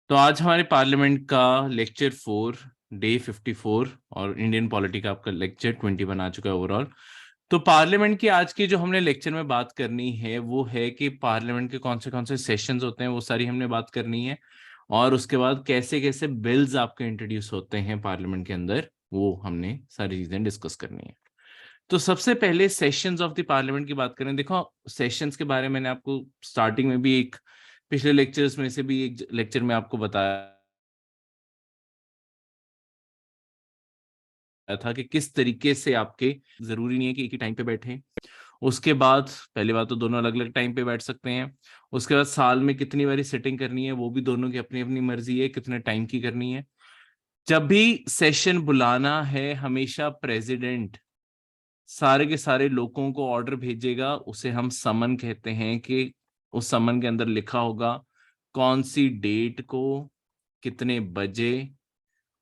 तो आज हमारे पार्लियामेंट का लेक्चर 4 डे 54 और इंडियन पॉलिटी का आपका लेक्चर 21 आ चुका है ओवरऑल। तो पार्लियामेंट की आज की जो हमने लेक्चर में बात करनी है वो है कि पार्लियामेंट के कौन से सेशंस होते हैं, वो सारी हमने बात करनी है। और उसके बाद कैसे कैसे बिल्स आपके इंट्रोड्यूस होते हैं पार्लियामेंट के अंदर, वो हमने सारी चीजें डिस्कस करनी है। तो सबसे पहले सेशंस ऑफ द पार्लियामेंट की बात करें। देखो, सेशंस के बारे में मैंने आपको स्टार्टिंग में भी एक पिछले लेक्चर्स में से भी एक लेक्चर में आपको बताया था कि किस तरीके से आपके जरूरी नहीं है कि एक ही टाइम पे बैठे। उसके बाद पहली बात तो दोनों अलग अलग टाइम पे बैठ सकते हैं। उसके बाद साल में कितनी बारी सिटिंग करनी है वो भी दोनों की अपनी अपनी मर्जी है, कितने टाइम की करनी है। जब भी सेशन बुलाना है हमेशा प्रेसिडेंट सारे के सारे लोगों को ऑर्डर भेजेगा, उसे हम समन कहते हैं। कि उस समन के अंदर लिखा होगा कौन सी डेट को, कितने बजे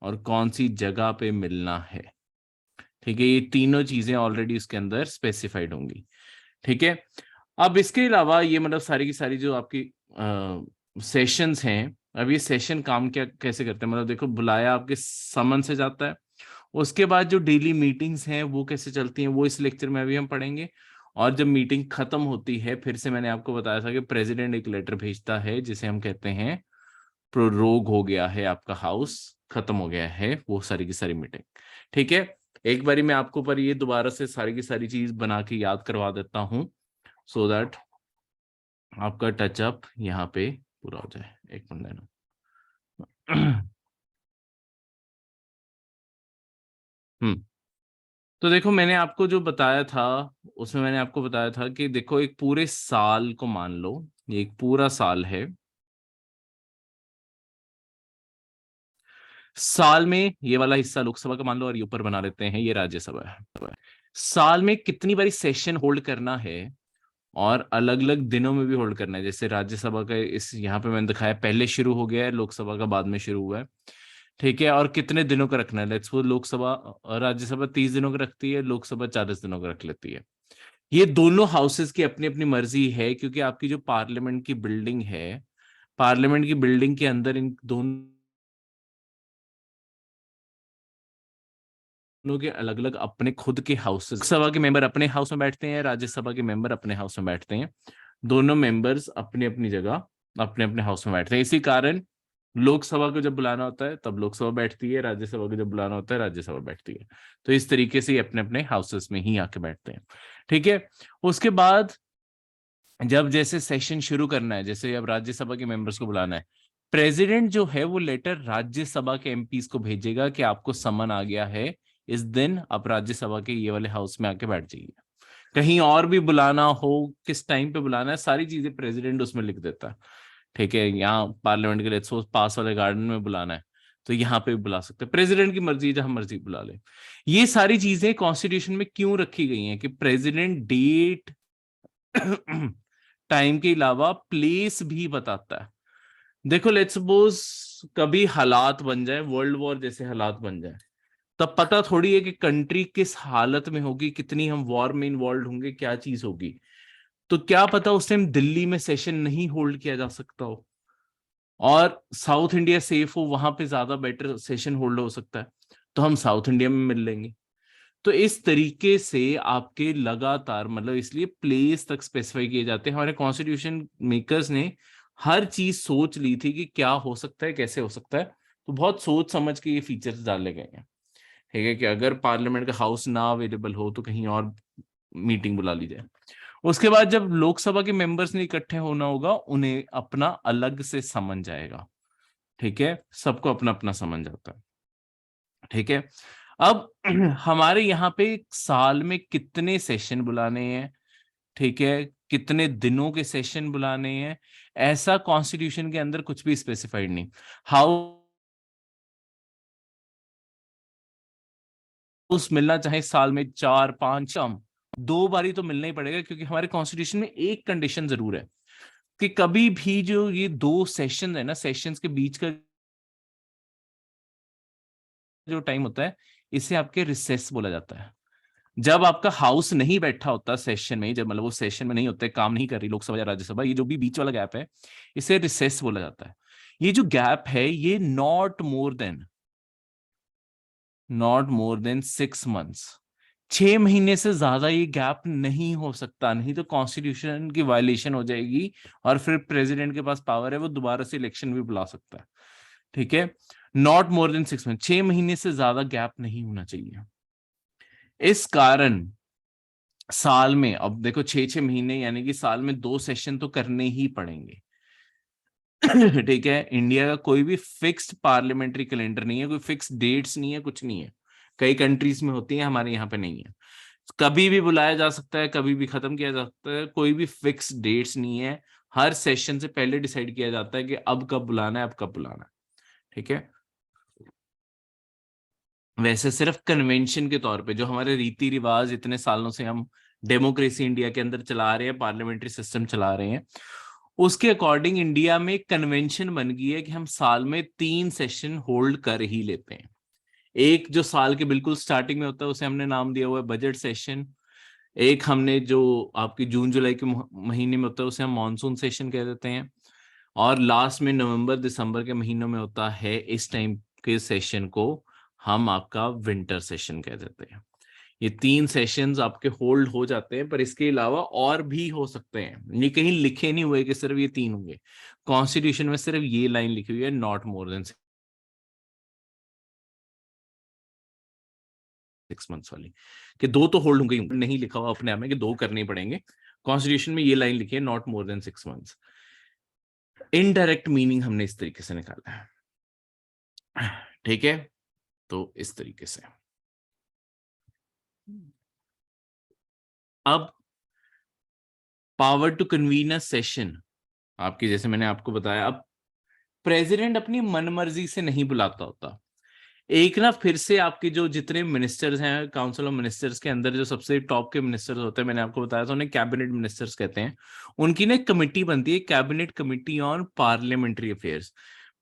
और कौन सी जगह पे मिलना है। ठीक है, ये तीनों चीजें ऑलरेडी उसके अंदर स्पेसिफाइड होंगी। ठीक है, अब इसके अलावा ये मतलब सारी की सारी जो आपकी सेशंस हैं, अब ये सेशन काम क्या कैसे करते हैं, मतलब देखो बुलाया आपके समन से जाता है। उसके बाद जो डेली मीटिंग्स हैं वो कैसे चलती हैं वो इस लेक्चर में अभी हम पढ़ेंगे। और जब मीटिंग खत्म होती है फिर से मैंने आपको बताया था कि प्रेसिडेंट एक लेटर भेजता है जिसे हम कहते हैं प्रोरोग हो गया है, आपका हाउस खत्म हो गया है, वो सारी की सारी मीटिंग। ठीक है, एक बारी मैं आपको पर ये दोबारा से सारी की सारी चीज बना के याद करवा देता हूं सो दैट आपका टचअप यहाँ पे पूरा हो जाए। एक मिनट देना। हम्म तो देखो, मैंने आपको जो बताया था उसमें मैंने आपको बताया था कि देखो एक पूरे साल को मान लो, ये एक पूरा साल है। साल में ये वाला हिस्सा लोकसभा का मान लो और ये ऊपर बना लेते हैं ये राज्यसभा है। साल में कितनी बारी सेशन होल्ड करना है और अलग अलग दिनों में भी होल्ड करना है। जैसे राज्यसभा का इस यहाँ पे मैंने दिखाया पहले शुरू हो गया है, लोकसभा का बाद में शुरू हुआ है। ठीक है, और कितने दिनों का रखना है। लेट्स वो लोकसभा राज्यसभा 30 दिनों का रखती है, लोकसभा 40 दिनों का रख लेती है। ये दोनों हाउसेस की अपनी अपनी मर्जी है, क्योंकि आपकी जो पार्लियामेंट की बिल्डिंग है, पार्लियामेंट की बिल्डिंग के अंदर इन दोनों के अलग अलग अपने खुद के हाउसेस, लोकसभा के मेंबर अपने हाउस में बैठते हैं, राज्यसभा के मेंबर अपने हाउस में बैठते हैं। दोनों मेंबर्स अपनी अपनी जगह अपने अपने हाउस में बैठते हैं। इसी कारण लोकसभा को जब बुलाना होता है तब लोकसभा बैठती है, राज्यसभा को जब बुलाना होता है राज्यसभा बैठती है। तो इस तरीके से अपने अपने हाउसेस में ही आके बैठते हैं। ठीक है, उसके बाद जब जैसे सेशन शुरू करना है, जैसे अब राज्यसभा के मेंबर्स को बुलाना है, प्रेसिडेंट जो है वो लेटर राज्यसभा के एमपीस को भेजेगा कि आपको समन आ गया है, इस दिन आप राज्यसभा के ये वाले हाउस में आके बैठ जाइए। कहीं और भी बुलाना हो, किस टाइम पे बुलाना है, सारी चीजें प्रेसिडेंट उसमें लिख देता है। ठीक है, यहाँ पार्लियामेंट के लिए पास वाले गार्डन में बुलाना है तो यहाँ पे भी बुला सकते हैं, प्रेसिडेंट की मर्जी, जहां मर्जी बुला ले। ये सारी चीजें कॉन्स्टिट्यूशन में क्यों रखी गई हैं कि प्रेसिडेंट डेट टाइम के अलावा प्लेस भी बताता है। देखो लेट्स सपोज कभी हालात बन जाए, वर्ल्ड वॉर जैसे हालात बन जाए, तब पता थोड़ी है कि कंट्री किस हालत में होगी, कितनी हम वॉर में इन्वॉल्व होंगे, क्या चीज होगी। तो क्या पता उस टाइम दिल्ली में सेशन नहीं होल्ड किया जा सकता हो और साउथ इंडिया सेफ हो, वहां पे ज्यादा बेटर सेशन होल्ड हो सकता है, तो हम साउथ इंडिया में मिल लेंगे। तो इस तरीके से आपके लगातार मतलब इसलिए प्लेस तक स्पेसिफाई किए जाते हैं। हमारे कॉन्स्टिट्यूशन मेकर्स ने हर चीज सोच ली थी कि क्या हो सकता है, कैसे हो सकता है। तो बहुत सोच समझ के ये फीचर्स डाले गए हैं। ठीक है, कि अगर पार्लियामेंट का हाउस ना अवेलेबल हो तो कहीं और मीटिंग बुला ली जाए। उसके बाद जब लोकसभा के मेंबर्स ने इकट्ठे होना होगा, उन्हें अपना अलग से समन जाएगा। ठीक है, सबको अपना अपना समन जाता है। ठीक है, अब हमारे यहाँ पे एक साल में कितने सेशन बुलाने हैं, ठीक है, कितने दिनों के सेशन बुलाने हैं, ऐसा कॉन्स्टिट्यूशन के अंदर कुछ भी स्पेसिफाइड नहीं। हाउस मिलना चाहे साल में 4 5 कम 2 बारी तो मिलना ही पड़ेगा, क्योंकि हमारे कॉन्स्टिट्यूशन में एक कंडीशन जरूर है कि कभी भी जो ये 2 सेशन है ना, सेशंस के बीच का जो टाइम होता है, इसे आपके रिसेस बोला जाता है। जब आपका हाउस नहीं बैठा होता सेशन में, जब मतलब वो सेशन में नहीं होते, काम नहीं कर रही लोकसभा या राज्यसभा, ये जो भी बीच वाला गैप है, इसे रिसेस बोला जाता है। ये जो गैप है ये नॉट मोर देन 6 months, 6 महीने से ज्यादा ये गैप नहीं हो सकता, नहीं तो कॉन्स्टिट्यूशन की वायलेशन हो जाएगी और फिर प्रेसिडेंट के पास पावर है, वो दोबारा से इलेक्शन भी बुला सकता है। ठीक है, नॉट मोर देन 6 मंथ, 6 महीने से ज्यादा गैप नहीं होना चाहिए। इस कारण साल में, अब देखो 6 6 महीने यानी कि साल में 2 सेशन तो करने ही पड़ेंगे। ठीक है, इंडिया का कोई भी फिक्स्ड पार्लियामेंट्री कैलेंडर नहीं है, कोई फिक्स डेट्स नहीं है, कुछ नहीं है। कई कंट्रीज में होती है, हमारे यहाँ पे नहीं है। कभी भी बुलाया जा सकता है, कभी भी खत्म किया जा सकता है, कोई भी फिक्स डेट्स नहीं है। हर सेशन से पहले डिसाइड किया जाता है कि अब कब बुलाना है, अब कब बुलाना है। ठीक है, वैसे सिर्फ कन्वेंशन के तौर पे जो हमारे रीति रिवाज इतने सालों से हम डेमोक्रेसी इंडिया के अंदर चला रहे हैं, पार्लियामेंट्री सिस्टम चला रहे हैं, उसके अकॉर्डिंग इंडिया में कन्वेंशन बन गई है कि हम साल में 3 सेशन होल्ड कर ही लेते हैं। एक जो साल के बिल्कुल स्टार्टिंग में होता है उसे हमने नाम दिया हुआ है बजट सेशन। एक हमने जो आपकी जून जुलाई के महीने में होता है उसे हम मॉनसून सेशन कह देते हैं। और लास्ट में नवंबर दिसंबर के महीनों में होता है इस टाइम के सेशन को हम आपका विंटर सेशन कह देते हैं। ये 3 सेशंस आपके होल्ड हो जाते हैं, पर इसके अलावा और भी हो सकते हैं। ये कहीं लिखे नहीं हुए कि सिर्फ ये 3 होंगे, कॉन्स्टिट्यूशन में सिर्फ ये लाइन लिखी हुई है, नॉट मोर देन 6 मंथ्स वाली, कि 2 तो होल्ड होंगे, नहीं लिखा हुआ अपने आप में कि 2 करने ही पड़ेंगे। कॉन्स्टिट्यूशन में ये लाइन लिखी है, not more than 6 months. Indirect meaning हमने इस तरीके से निकाला है। ठीक है, तो इस तरीके से अब power to convene a session आपकी, जैसे मैंने आपको बताया, अब प्रेसिडेंट अपनी मनमर्जी से नहीं बुलाता होता। एक ना फिर से आपके जो जितने मिनिस्टर्स हैं, काउंसिल ऑफ मिनिस्टर्स के अंदर जो सबसे टॉप के मिनिस्टर्स होते हैं, मैंने आपको बताया था, उन्हें कैबिनेट मिनिस्टर्स कहते हैं। उनकी ना एक कमेटी बनती है, cabinet committee on parliamentary affairs.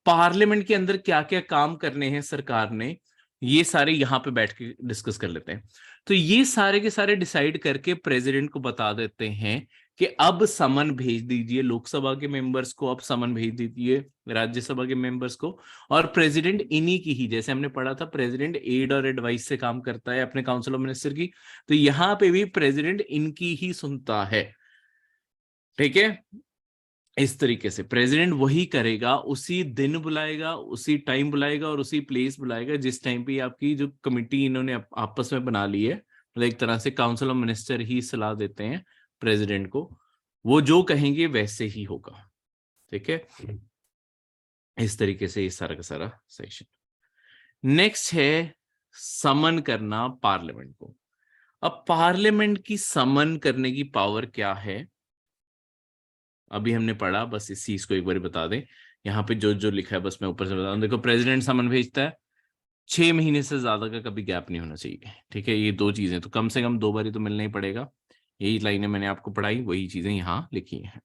Parliament के अंदर क्या क्या काम करने हैं सरकार ने, ये सारे यहाँ पे बैठ के डिस्कस कर लेते हैं। तो ये सारे के सारे डिसाइड करके प्रेसिडेंट को बता देते हैं कि अब समन भेज दीजिए लोकसभा के मेंबर्स को, अब समन भेज दीजिए राज्यसभा के मेंबर्स को। और प्रेसिडेंट इन्हीं की ही, जैसे हमने पढ़ा था, प्रेसिडेंट एड और एडवाइस से काम करता है अपने काउंसिल ऑफ मिनिस्टर की, तो यहाँ पे भी प्रेसिडेंट इनकी ही सुनता है। ठीक है, इस तरीके से प्रेसिडेंट वही करेगा, उसी दिन बुलाएगा, उसी टाइम बुलाएगा और उसी प्लेस बुलाएगा जिस टाइम पे आपकी जो कमिटी इन्होंने आपस में बना ली है। मतलब एक तरह से काउंसिल ऑफ मिनिस्टर ही सलाह देते हैं प्रेसिडेंट को, वो जो कहेंगे वैसे ही होगा। ठीक है, इस तरीके से ये सारा का सारा सेशन। नेक्स्ट है समन करना पार्लियामेंट को। अब पार्लियामेंट की समन करने की पावर क्या है, अभी हमने पढ़ा, बस इस चीज को एक बार बता दें। यहाँ पे जो जो लिखा है बस मैं ऊपर से बता दूं। देखो, प्रेसिडेंट समन भेजता है, 6 महीने से ज्यादा का कभी गैप नहीं होना चाहिए। ठीक है, ये 2 चीजें तो कम से कम 2 बार तो मिलना ही पड़ेगा। यही लाइनें मैंने आपको पढ़ाई, वही चीजें यहाँ लिखी हैं।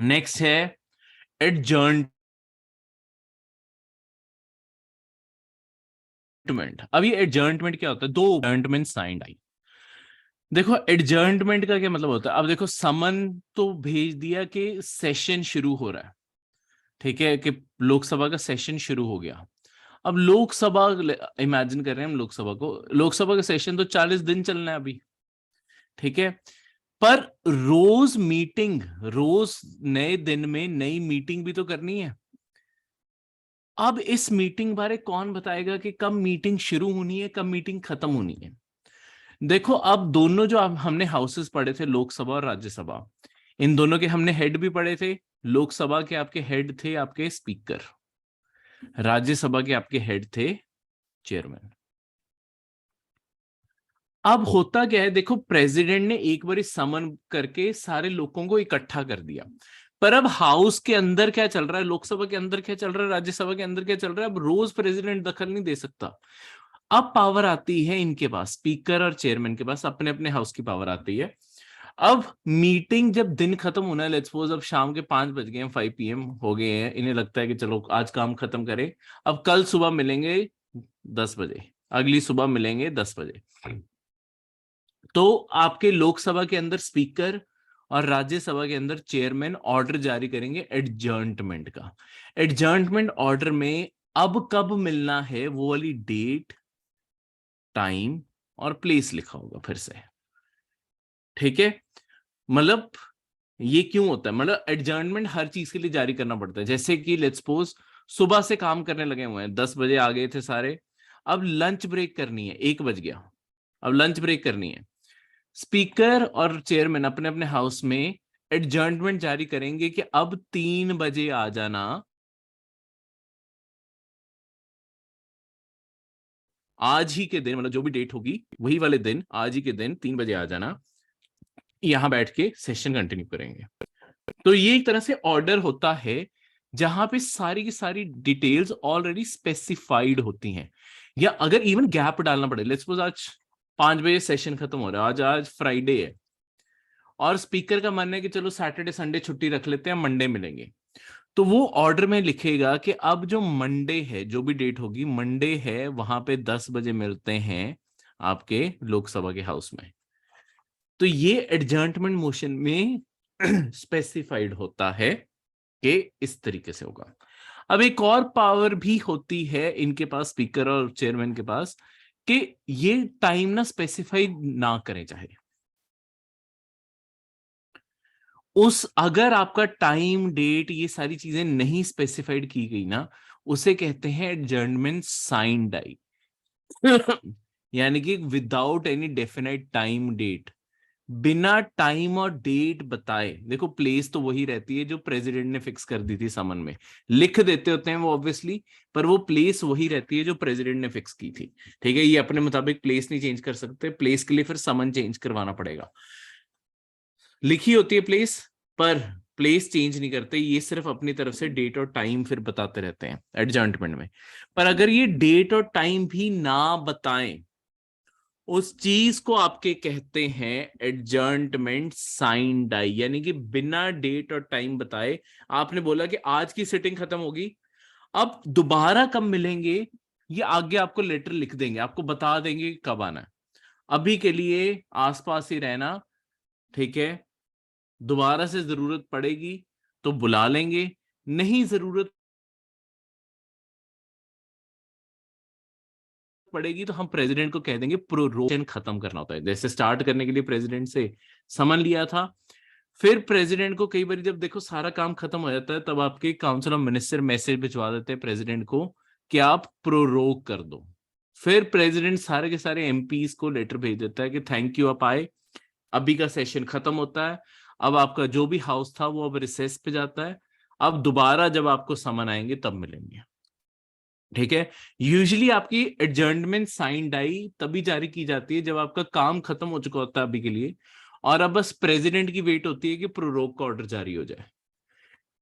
नेक्स्ट है एडजर्नमेंट। अब ये एडजर्नमेंट क्या होता है, 2 एडजर्नमेंट साइंड आई। देखो, एडजर्नमेंट का क्या मतलब होता है, अब देखो समन तो भेज दिया कि सेशन शुरू हो रहा है। ठीक है, कि लोकसभा का सेशन शुरू हो गया। अब लोकसभा, इमेजिन कर रहे हैं हम लोकसभा को, लोकसभा का सेशन तो 40 दिन चलना है अभी। ठीक है, पर रोज मीटिंग, रोज नए दिन में नई मीटिंग भी तो करनी है। अब इस मीटिंग बारे कौन बताएगा कि कब मीटिंग शुरू होनी है, कब मीटिंग खत्म होनी है। देखो, अब दोनों जो हमने हाउसेस पढ़े थे, लोकसभा और राज्यसभा, इन दोनों के हमने हेड भी पढ़े थे। लोकसभा के आपके हेड थे आपके स्पीकर, राज्यसभा के आपके हेड थे चेयरमैन। अब होता क्या है, देखो, प्रेसिडेंट ने एक बार समन करके सारे लोगों को इकट्ठा कर दिया, पर अब हाउस के अंदर क्या चल रहा है, लोकसभा के अंदर क्या चल रहा है, राज्यसभा के अंदर क्या चल रहा है, अब रोज प्रेसिडेंट दखल नहीं दे सकता। अब पावर आती है इनके पास, स्पीकर और चेयरमैन के पास अपने अपने हाउस की पावर आती है। अब मीटिंग जब दिन खत्म होना है, लेट्स सपोज अब शाम के 5 बज गए हैं, 5 PM हो गए हैं, इन्हें लगता है कि चलो आज काम खत्म करें, अब कल सुबह मिलेंगे 10 बजे, अगली सुबह मिलेंगे 10 बजे। तो आपके लोकसभा के अंदर स्पीकर और राज्यसभा के अंदर चेयरमैन ऑर्डर जारी करेंगे एडजर्नमेंट का। एडजर्नमेंट ऑर्डर में अब कब मिलना है वो वाली डेट, टाइम और प्लेस लिखा होगा फिर से। ठीक है, मतलब ये क्यों होता है, मतलब एडजर्नमेंट हर चीज के लिए जारी करना पड़ता है। जैसे कि लेट्स सपोज सुबह से काम करने लगे हुए हैं, 10 बजे आ गए थे सारे, अब लंच ब्रेक करनी है, 1 बज गया, अब लंच ब्रेक करनी है। स्पीकर और चेयरमैन अपने अपने हाउस में एडजर्नमेंट जारी करेंगे कि अब 3 बजे आ जाना, आज ही के दिन, मतलब जो भी डेट होगी वही वाले दिन, आज ही के दिन 3 बजे आ जाना, यहां बैठ के सेशन कंटिन्यू करेंगे। तो ये एक तरह से ऑर्डर होता है जहां पे सारी की सारी डिटेल्स ऑलरेडी स्पेसिफाइड होती हैं। या अगर इवन गैप डालना पड़े, लेट्स सपोज आज 5 बजे सेशन खत्म हो रहा है, आज आज फ्राइडे है और स्पीकर का मानना है कि चलो सैटरडे संडे छुट्टी रख लेते हैं, मंडे मिलेंगे, तो वो ऑर्डर में लिखेगा कि अब जो मंडे है, जो भी डेट होगी मंडे है, वहां पे 10 बजे मिलते हैं आपके लोकसभा के हाउस में। तो ये एडजर्नमेंट मोशन में स्पेसिफाइड होता है कि इस तरीके से होगा। अब एक और पावर भी होती है इनके पास, स्पीकर और चेयरमैन के पास, कि ये टाइम ना स्पेसिफाई ना करें, चाहे उस, अगर आपका टाइम डेट ये सारी चीजें नहीं स्पेसिफाइड की गई ना, उसे कहते हैं एडजर्नमेंट साइन डाई। यानी कि without any definite time date, बिना टाइम और डेट बताए। देखो प्लेस तो वही रहती है जो प्रेसिडेंट ने फिक्स कर दी थी, समन में लिख देते होते हैं वो ऑब्वियसली, पर वो प्लेस वही रहती है जो प्रेसिडेंट ने फिक्स की थी। ठीक है, ये अपने मुताबिक प्लेस नहीं चेंज कर सकते, प्लेस के लिए फिर समन चेंज करवाना पड़ेगा। लिखी होती है प्लेस, पर प्लेस चेंज नहीं करते, ये सिर्फ अपनी तरफ से डेट और टाइम फिर बताते रहते हैं एडजर्नमेंट में। पर अगर ये डेट और टाइम भी ना बताएं, उस चीज को आपके कहते हैं एडजर्नमेंट साइन डाई। यानी कि बिना डेट और टाइम बताए आपने बोला कि आज की सिटिंग खत्म होगी, अब दोबारा कब मिलेंगे ये आगे आपको लेटर लिख देंगे, आपको बता देंगे कब आना है। अभी के लिए आसपास ही रहना, ठीक है, दोबारा से जरूरत पड़ेगी तो बुला लेंगे, नहीं जरूरत पड़ेगी तो हम प्रेसिडेंट को कह देंगे प्रोरोगेशन खत्म करना होता है। जैसे स्टार्ट करने के लिए प्रेसिडेंट से समन लिया था, फिर प्रेसिडेंट को कई बार जब देखो सारा काम खत्म हो जाता है, तब आपके काउंसिल ऑफ मिनिस्टर मैसेज भिजवा देते हैं प्रेसिडेंट को कि आप प्रोरोग कर दो। फिर प्रेसिडेंट सारे के सारे एमपीज को लेटर भेज देता है कि थैंक यू, आप आए, अभी का सेशन खत्म होता है, अब आपका जो भी हाउस था वो अब रिसेस पे जाता है, अब दोबारा जब आपको समन आएंगे तब मिलेंगे। ठीक है, यूजुअली आपकी एडजर्नमेंट साइन डाई तभी जारी की जाती है जब आपका काम खत्म हो चुका होता है अभी के लिए, और अब बस प्रेसिडेंट की वेट होती है कि प्रोरोग का ऑर्डर जारी हो जाए।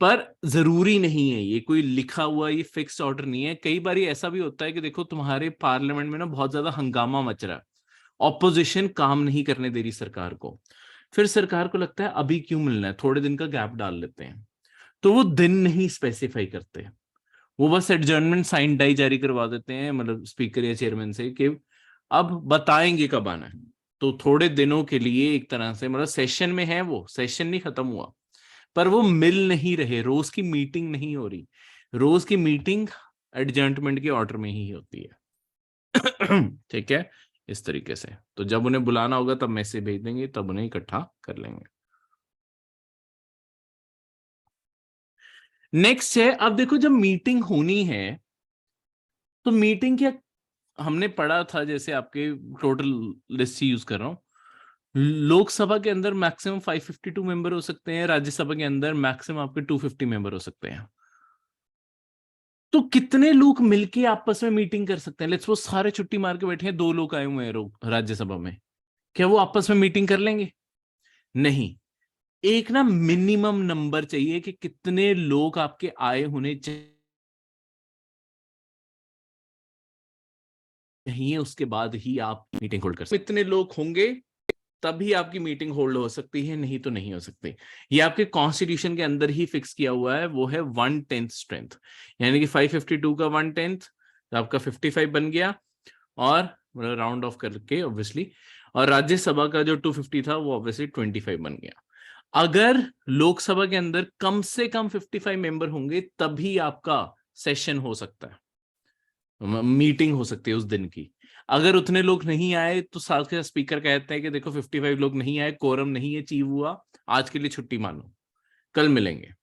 पर जरूरी नहीं है, ये कोई लिखा हुआ ये फिक्स ऑर्डर नहीं है। कई बार ऐसा भी होता है कि देखो तुम्हारे पार्लियामेंट में ना बहुत ज्यादा हंगामा मच रहा है, ऑपोजिशन काम नहीं करने दे रही सरकार को, फिर सरकार को लगता है अभी क्यों मिलना है, थोड़े दिन का गैप डाल लेते हैं, तो वो दिन नहीं स्पेसिफाई करते, वो बस एडजर्नमेंट साइन डाई जारी करवा देते हैं, मतलब स्पीकर या चेयरमैन से कि अब बताएंगे कब आना है। तो थोड़े दिनों के लिए एक तरह से, मतलब सेशन में है, वो सेशन नहीं खत्म हुआ, पर वो मिल नहीं रहे, रोज की मीटिंग नहीं हो रही, रोज की मीटिंग एडजर्नमेंट के ऑर्डर में ही होती है। ठीक है, इस तरीके से तो जब उन्हें बुलाना होगा तब मैसेज भेज देंगे, तब उन्हें इकट्ठा कर लेंगे। नेक्स्ट है, अब देखो जब मीटिंग होनी है तो मीटिंग क्या, हमने पढ़ा था, जैसे आपके टोटल लिस्ट ही यूज कर रहा हूं, लोकसभा के अंदर मैक्सिमम 552 मेंबर हो सकते हैं, राज्यसभा के अंदर मैक्सिमम आपके 250 मेंबर हो सकते हैं। तो कितने लोग मिलके आपस में मीटिंग कर सकते हैं? लेट्स सपोज सारे छुट्टी मार के बैठे हैं, 2 लोग आए हुए हैं राज्यसभा में, क्या वो आपस में मीटिंग कर लेंगे? नहीं, एक ना मिनिमम नंबर चाहिए कि कितने लोग आपके आए होने चाहिए, उसके बाद ही आप मीटिंग होल्ड कर सकते। इतने लोग होंगे तभी आपकी मीटिंग होल्ड हो सकती है, नहीं तो नहीं हो सकती। ये आपके कॉन्स्टिट्यूशन के अंदर ही फिक्स किया हुआ है, वो है 1/10 स्ट्रेंथ, यानी कि 552 का 1/10 तो आपका 55 बन गया, और राउंड ऑफ करके ऑब्वियसली, और राज्यसभा का जो 250 था वो ऑब्वियसली 25 बन गया। अगर लोकसभा के अंदर कम से कम 55 मेंबर होंगे तभी आपका सेशन हो सकता है, मीटिंग हो सकती है उस दिन की। अगर उतने लोग नहीं आए तो साथ के स्पीकर कहते हैं कि देखो 55 लोग नहीं आए, कोरम नहीं अचीव हुआ, आज के लिए छुट्टी मानो, कल मिलेंगे।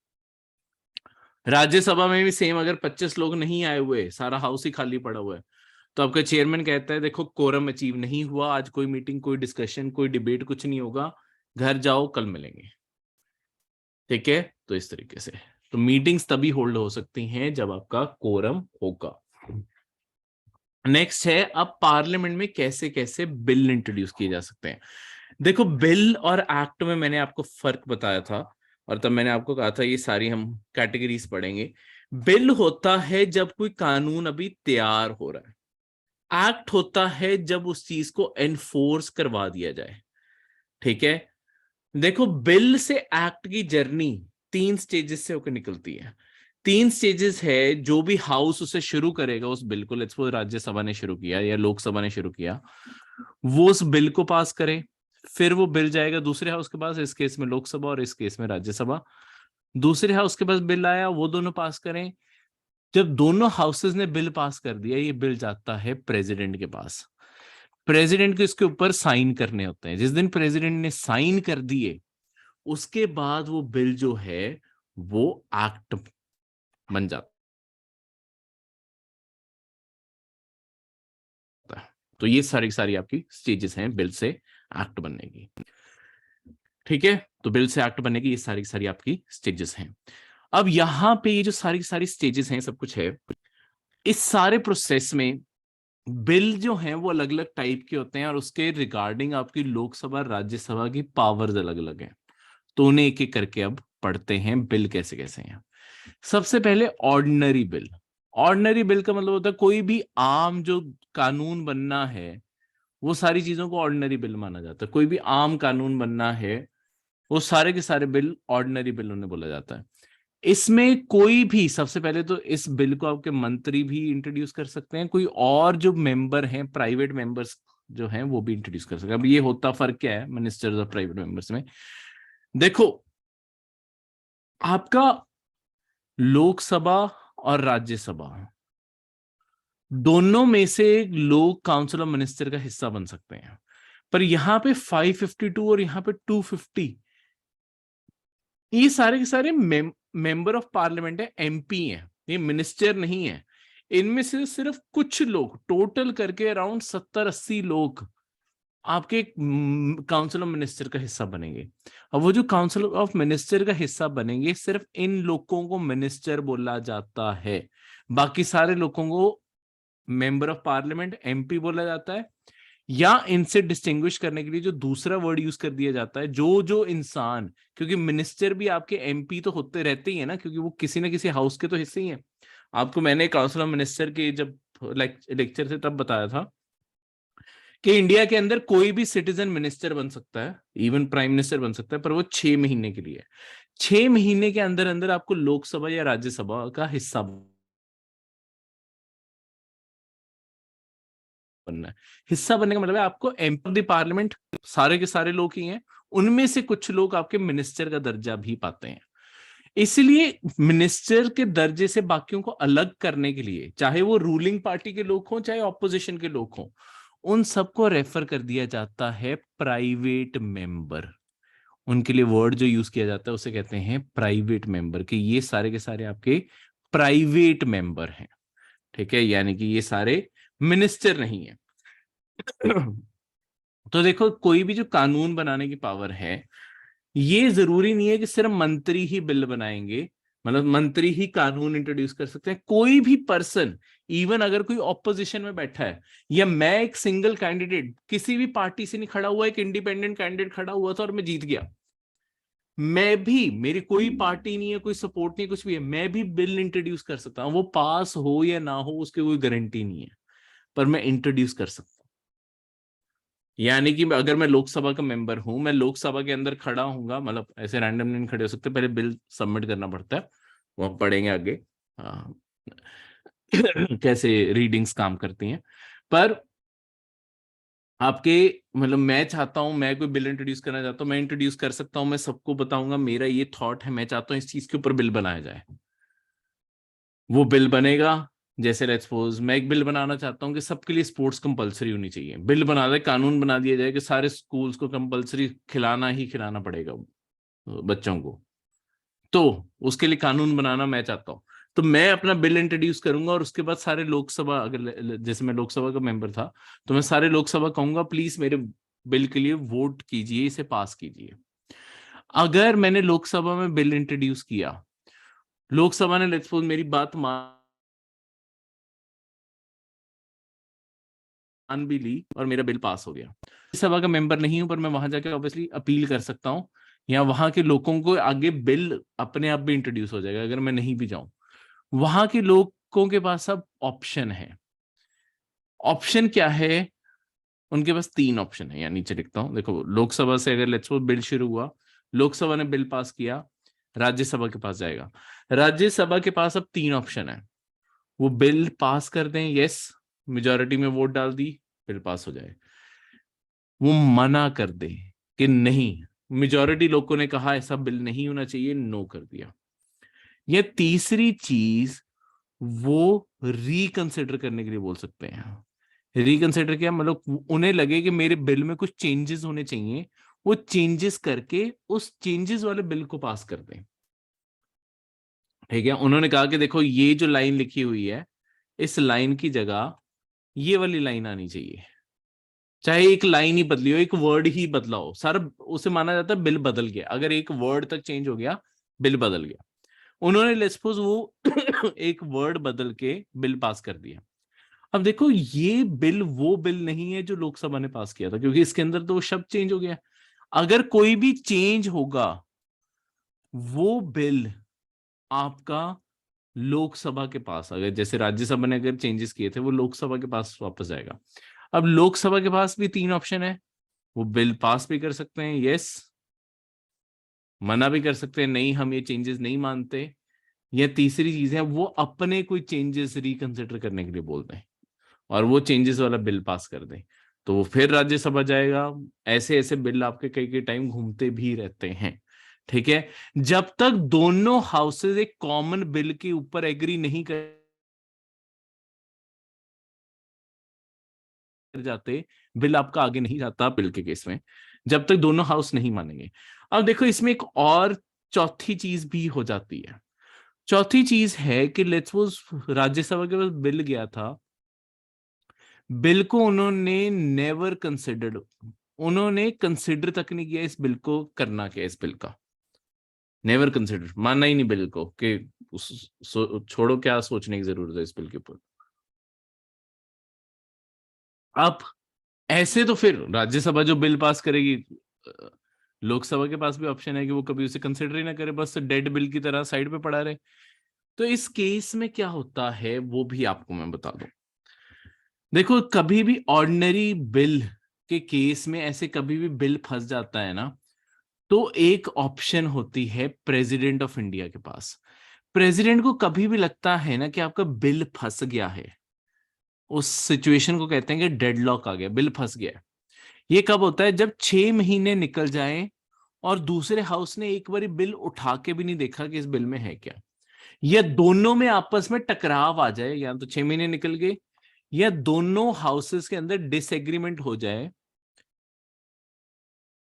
राज्यसभा में भी सेम, अगर 25 लोग नहीं आए हुए, सारा हाउस ही खाली पड़ा हुआ है, तो आपका चेयरमैन कहता है देखो कोरम अचीव नहीं हुआ, आज कोई मीटिंग, कोई डिस्कशन, कोई डिबेट कुछ नहीं होगा, घर जाओ, कल मिलेंगे। ठीक है, तो इस तरीके से तो मीटिंग्स तभी होल्ड हो सकती हैं जब आपका कोरम होगा। नेक्स्ट है, अब पार्लियामेंट में कैसे कैसे बिल इंट्रोड्यूस किए जा सकते हैं। देखो, बिल और एक्ट में मैंने आपको फर्क बताया था, और तब मैंने आपको कहा था ये सारी हम कैटेगरीज पढ़ेंगे। बिल होता है जब कोई कानून अभी तैयार हो रहा है, एक्ट होता है जब उस चीज को एनफोर्स करवा दिया जाए। ठीक है, देखो बिल से एक्ट की जर्नी 3 स्टेजेस से होकर निकलती है। 3 स्टेजेस है, जो भी हाउस उसे शुरू करेगा उस बिल को, लेट्स सपोज राज्यसभा ने शुरू किया या लोकसभा ने शुरू किया, वो उस बिल को पास करे, फिर वो बिल जाएगा दूसरे हाउस के पास, इस केस में लोकसभा और इस केस में राज्यसभा। दूसरे हाउस के पास बिल आया, वो दोनों पास करें। जब दोनों हाउसेस ने बिल पास कर दिया, ये बिल जाता है प्रेसिडेंट के पास। प्रेसिडेंट को इसके ऊपर साइन करने होते हैं। जिस दिन प्रेसिडेंट ने साइन कर दिए, उसके बाद वो बिल जो है वो एक्ट बन जाता है। तो ये सारी सारी आपकी स्टेजेस हैं बिल से एक्ट बनने की। ठीक है, तो बिल से एक्ट बनने की ये सारी सारी आपकी स्टेजेस हैं। अब यहां पे ये जो सारी सारी स्टेजेस हैं, सब कुछ है, इस सारे प्रोसेस में बिल जो हैं वो अलग अलग टाइप के होते हैं, और उसके रिगार्डिंग आपकी लोकसभा राज्यसभा की पावर्स अलग अलग हैं। तो उन्हें एक एक करके अब पढ़ते हैं, बिल कैसे कैसे हैं। सबसे पहले ऑर्डिनरी बिल। ऑर्डिनरी बिल का मतलब होता है कोई भी आम जो कानून बनना है, वो सारी चीजों को ऑर्डिनरी बिल माना जाता है। कोई भी आम कानून बनना है, वो सारे के सारे बिल ऑर्डिनरी बिल उन्हें बोला जाता है। इसमें कोई भी, सबसे पहले तो इस बिल को आपके मंत्री भी इंट्रोड्यूस कर सकते हैं, कोई और जो मेंबर हैं, प्राइवेट मेंबर्स जो हैं, वो भी इंट्रोड्यूस कर सकते हैं। अब ये होता फर्क क्या है मिनिस्टर्स और प्राइवेट मेंबर्स में? देखो, आपका लोकसभा और राज्यसभा दोनों में से लोग काउंसिल ऑफ मिनिस्टर का हिस्सा बन सकते हैं, पर यहां पे 552 और यहां पे 250, ये सारे के सारे मेंबर ऑफ पार्लियामेंट है, एमपी हैं, ये मिनिस्टर नहीं है। इनमें से सिर्फ कुछ लोग, टोटल करके अराउंड 70-80 लोग आपके काउंसिल ऑफ मिनिस्टर का हिस्सा बनेंगे। अब वो जो काउंसिल ऑफ मिनिस्टर का हिस्सा बनेंगे, सिर्फ इन लोगों को मिनिस्टर बोला जाता है, बाकी सारे लोगों को मेंबर ऑफ पार्लियामेंट, एमपी बोला जाता है। या इनसे डिस्टिंग्विश करने के लिए जो दूसरा वर्ड यूज कर दिया जाता है, जो जो इंसान, क्योंकि मिनिस्टर भी आपके एमपी तो होते रहते ही है ना, क्योंकि वो किसी ना किसी हाउस के तो हिस्से ही है। आपको मैंने काउंसिल ऑफ मिनिस्टर के जब लेक्चर से तब बताया था कि इंडिया के अंदर कोई भी सिटीजन मिनिस्टर बन सकता है, इवन प्राइम मिनिस्टर बन सकता है, पर वो 6 महीने के लिए। 6 महीने के अंदर अंदर आपको लोकसभा या राज्यसभा का हिस्सा बनना है। हिस्सा बनने का मतलब है आपको एमपी द पार्लियामेंट, सारे के सारे लोग ही हैं, उनमें से कुछ लोग आपके मिनिस्टर का दर्जा भी पाते हैं। इसलिए मिनिस्टर के दर्जे से बाकियों को अलग करने के लिए, चाहे वो रूलिंग पार्टी के लोग हों चाहे ऑपोजिशन के लोग हों, उन सबको रेफर कर दिया जाता है प्राइवेट मेंबर। उनके लिए वर्ड जो यूज किया जाता है उसे कहते हैं प्राइवेट मेंबर, कि ये सारे के सारे आपके प्राइवेट मेंबर हैं। ठीक है, यानी कि ये सारे मिनिस्टर नहीं है। तो देखो, कोई भी जो कानून बनाने की पावर है, ये जरूरी नहीं है कि सिर्फ मंत्री ही बिल बनाएंगे, मतलब मंत्री ही कानून इंट्रोड्यूस कर सकते हैं। कोई भी पर्सन, इवन अगर कोई ऑपोजिशन में बैठा है, या मैं एक सिंगल कैंडिडेट किसी भी पार्टी से नहीं खड़ा हुआ, एक इंडिपेंडेंट कैंडिडेट खड़ा हुआ था और मैं जीत गया, मैं भी, मेरी कोई पार्टी नहीं है, कोई सपोर्ट नहीं, कुछ भी है, मैं भी बिल इंट्रोड्यूस कर सकता हूं। वो पास हो या ना हो उसकी कोई गारंटी नहीं है, पर मैं इंट्रोड्यूस कर सकता हूं। यानी कि अगर मैं लोकसभा का मेंबर हूं, मैं लोकसभा के अंदर खड़ा हूंगा, मतलब ऐसे रैंडम नहीं खड़े हो सकते, पहले बिल सबमिट करना पड़ता है, वो हम पढ़ेंगे आगे। हाँ, कैसे रीडिंग्स काम करती हैं। पर आपके मतलब मैं चाहता हूं, मैं कोई बिल इंट्रोड्यूस करना चाहता हूं, मैं इंट्रोड्यूस कर सकता हूं, मैं सबको बताऊंगा मेरा ये थॉट है, मैं चाहता हूं इस चीज के ऊपर बिल बनाया जाए, वो बिल बनेगा। जैसे लेट्स सपोज मैं एक बिल बनाना चाहता हूँ कि सबके लिए स्पोर्ट्स कंपलसरी होनी चाहिए, बिल बना दे, कानून बना दिया जाए कि सारे स्कूल्स को कंपलसरी खिलाना ही खिलाना पड़ेगा बच्चों को। तो उसके लिए कानून बनाना मैं चाहता हूँ, तो मैं अपना बिल इंट्रोड्यूस करूंगा और उसके बाद सारे लोकसभा, अगर जैसे मैं लोकसभा का मेंबर था तो मैं सारे लोकसभा कहूंगा प्लीज मेरे बिल के लिए वोट कीजिए, इसे पास कीजिए। अगर मैंने लोकसभा में बिल इंट्रोड्यूस किया, लोकसभा ने लेट्स सपोज मेरी बात मान भी ली और मेरा बिल पास हो गया, सभा का मेंबर नहीं हूं पर मैं वहां जाकर ऑब्वियसली अपील कर सकता हूँ, या वहां के लोगों को आगे बिल अपने आप भी इंट्रोड्यूस हो जाएगा अगर मैं नहीं भी जाऊं। वहां के लोगों के पास अब ऑप्शन है। ऑप्शन क्या है? उनके पास तीन ऑप्शन है, या नीचे लिखता हूं, देखो लोकसभा से अगर लेट्स सपोज बिल शुरू हुआ, लोकसभा ने बिल पास किया, राज्यसभा के पास जाएगा। राज्यसभा के पास अब तीन ऑप्शन है, वो बिल पास कर दें, यस, मेजोरिटी में वोट डाल दी, बिल पास हो जाए, वो मना कर दे कि नहीं, मेजोरिटी लोगों ने कहा ऐसा बिल नहीं होना चाहिए, नो कर दिया। ये तीसरी चीज, वो रिकंसिडर करने के लिए बोल सकते हैं। रिकंसिडर क्या मतलब, उन्हें लगे कि मेरे बिल में कुछ चेंजेस होने चाहिए, वो चेंजेस करके उस चेंजेस वाले बिल को पास कर दें। ठीक है, उन्होंने कहा कि देखो ये जो लाइन लिखी हुई है, इस लाइन की जगह ये वाली लाइन आनी चाहिए, चाहे एक लाइन ही बदली हो, एक वर्ड ही बदला हो, सर उसे माना जाता है बिल बदल गया, अगर एक वर्ड तक चेंज हो गया बिल बदल गया। उन्होंने लेट्स सपोज वो एक वर्ड बदल के बिल पास कर दिया। अब देखो ये बिल वो बिल नहीं है जो लोकसभा ने पास किया था, क्योंकि इसके अंदर तो वो शब्द चेंज हो गया। अगर कोई भी चेंज होगा, वो बिल आपका लोकसभा के पास, अगर जैसे राज्यसभा ने अगर चेंजेस किए थे, वो लोकसभा के पास वापस आएगा। अब लोकसभा के पास भी तीन ऑप्शन है, वो बिल पास भी कर सकते हैं, यस, मना भी कर सकते हैं, नहीं हम ये चेंजेस नहीं मानते, या तीसरी चीज है वो अपने कोई चेंजेस रिकंसिडर करने के लिए बोलते हैं और वो चेंजेस वाला बिल पास कर दें, तो वो फिर राज्यसभा जाएगा। ऐसे ऐसे बिल आपके कई कई टाइम घूमते भी रहते हैं। ठीक है, जब तक दोनों हाउसेज एक कॉमन बिल के ऊपर एग्री नहीं कर जाते, बिल आपका आगे नहीं जाता बिल के केस में, जब तक दोनों हाउस नहीं मानेंगे। अब देखो इसमें एक और चौथी चीज भी हो जाती है। चौथी चीज है कि लेट्स सपोज राज्यसभा के पास बिल गया था, बिल को उन्होंने नेवर कंसिडर्ड, उन्होंने कंसिडर तक नहीं किया इस बिल को, करना क्या इस बिल का, नेवर कंसिडर, मानना ही नहीं बिल को कि छोड़ो, क्या सोचने की जरूरत है इस बिल के ऊपर। अब ऐसे तो फिर राज्यसभा जो बिल पास करेगी, अ, लोकसभा के पास भी ऑप्शन है कि वो कभी उसे कंसिडर ही ना करे, बस डेड बिल की तरह साइड पे पड़ा रहे। तो इस केस में क्या होता है वो भी आपको मैं बता दूं। देखो कभी भी ऑर्डिनरी बिल के केस में ऐसे कभी भी बिल फंस जाता है ना, तो एक ऑप्शन होती है प्रेसिडेंट ऑफ इंडिया के पास। प्रेसिडेंट को कभी भी लगता है ना कि आपका बिल फंस गया है, उस सिचुएशन को कहते हैं कि डेडलॉक आ गया, बिल फंस गया है। ये कब होता है? जब 6 महीने निकल जाए और दूसरे हाउस ने एक बार बिल उठा के भी नहीं देखा कि इस बिल में है क्या, या दोनों में आपस में टकराव आ जाए, या तो 6 महीने निकल गए, या दोनों हाउसेस के अंदर डिसएग्रीमेंट हो जाए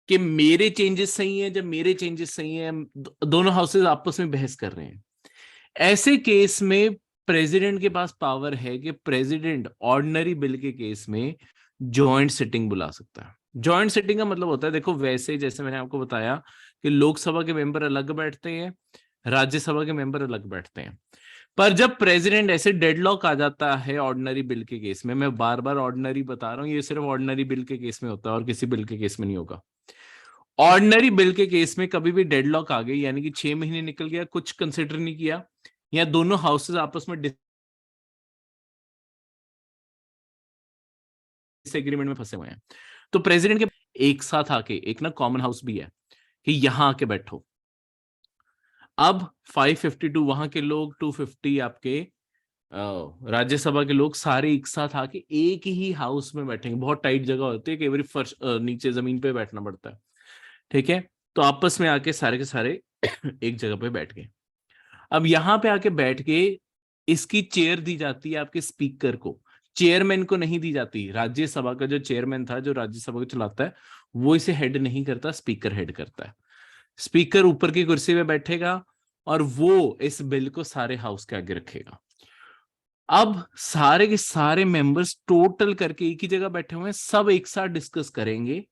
कि मेरे चेंजेस सही हैं, जब मेरे चेंजेस सही हैं, दोनों हाउसेस आपस में बहस कर रहे हैं। ऐसे केस में प्रेसिडेंट के पास पावर है कि प्रेसिडेंट ऑर्डिनरी बिल के केस में जॉइंट सिटिंग बुला सकता है। जॉइंट सिटिंग का मतलब होता है, देखो वैसे जैसे मैंने आपको बताया कि लोकसभा के मेंबर अलग बैठते हैं, राज्यसभा के मेंबर अलग बैठते हैं, पर जब प्रेसिडेंट ऐसे डेडलॉक आ जाता है ऑर्डिनरी बिल के केस में, मैं बार बार ऑर्डिनरी बता रहा हूं, ये सिर्फ ऑर्डिनरी बिल के केस में होता है और किसी बिल के केस में नहीं होगा। ऑर्डिनरी बिल के केस में कभी भी डेडलॉक आ गई, यानी कि 6 महीने निकल गया, कुछ कंसिडर नहीं किया, या दोनों हाउसेस आपस में डिसएग्रीमेंट में फंसे हुए हैं, तो प्रेसिडेंट के एक साथ आके, एक ना कॉमन हाउस भी है, कि यहां आके बैठो। अब 552 वहां के लोग, 250 आपके राज्यसभा के लोग सारे एक साथ आके एक ही हाउस में बैठेंगे। बहुत टाइट जगह होती है, कई बार फर्श नीचे जमीन पे बैठना पड़ता है। ठीक है, तो आपस में आके सारे के सारे एक जगह पे बैठ गए। अब यहां पे आके बैठ के इसकी चेयर दी जाती है आपके स्पीकर को, चेयरमैन को नहीं दी जाती। राज्यसभा का जो चेयरमैन था, जो राज्यसभा को चलाता है, वो इसे हेड नहीं करता, स्पीकर हेड करता है। स्पीकर ऊपर की कुर्सी पे बैठेगा और वो इस बिल को सारे हाउस के आगे रखेगा। अब सारे के सारे मेंबर्स टोटल करके एक ही जगह बैठे हुए हैं, सब एक साथ डिस्कस करेंगे।